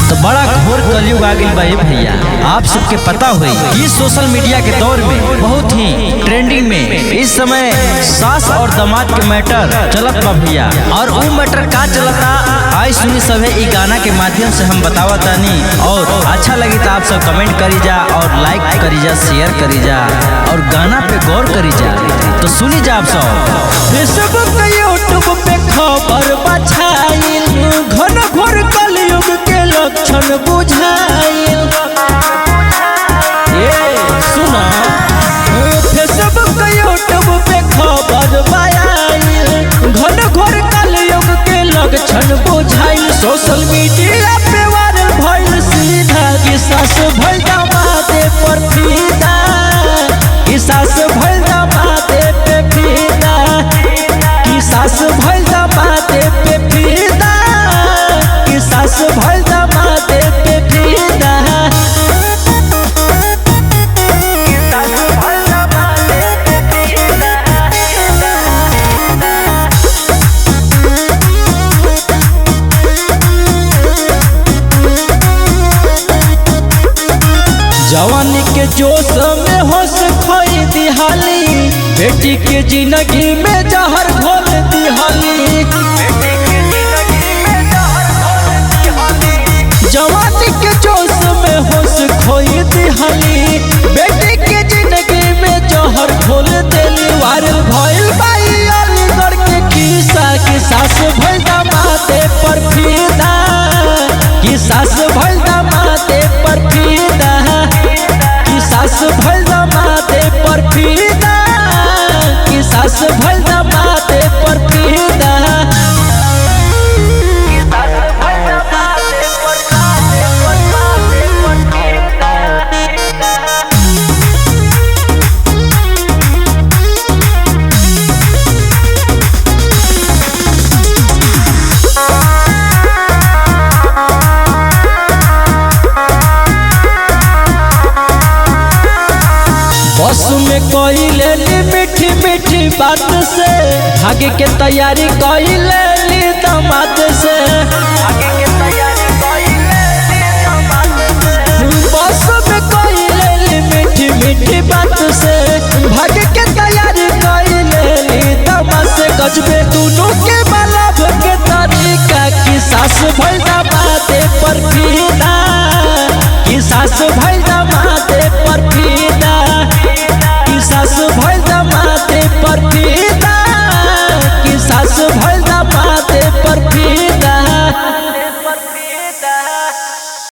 तो बड़ा घोर कलयुग आ गई बा भैया। आप सबके पता हुई कि सोशल मीडिया के दौर में बहुत ही ट्रेंडिंग में इस समय सास और दामाद के मैटर चलत बा भैया। और वो मैटर का चलता आई सुनी सभे ई गाना के माध्यम से हम बतावा तानी। और अच्छा लगी तो आप सब कमेंट करी जा और लाइक करी जा, शेयर करी जा और गाना पे गौर करी जा। तो सुनी जा आप सब। फेसबुक यूट्यूब पे खबर बछाइल, घन घोर कलयुग के लक्षण बुझाइल। सुना फेसबुक यूट्यूब पे खबर बयाइल, घन घोर कलयुग के लक्षण बुझाइल। सोशल मीडिया पे वायरल भइल सीधा कि सास भइल दामादे पर फिदा, कि सास भइल दामादे पे फिदा, कि सास भइल दामादे पे फिदा, कि सास भइल दामादे पे फिदा। जवानी के जोश में होश खोई दिहाली, बेटी के जिंदगी में जहर घोल दिहाली। जवानी के जोश में होश खोई दिहाली, बेटी के जिंदगी में जहर घोल देली। वायरल भइल बाई अलीगढ़ के किस्सा कि सास भइल दामादे पर फिदा, कि सास भइल दामादे पर फिदा, कि सास भइल दामादे पर फिदा, कि सास भइल दामादे पर फिदा। बस में कोई लेली मीठी मीठी बात से, भागे के तैयारी कोई लेली दामाद से। बस में कोई लेली मीठी मीठी बात से, भागे के तैयारी कोई लेली दामाद से। गजबे दोनों के बाला के तरीका कि सास भइल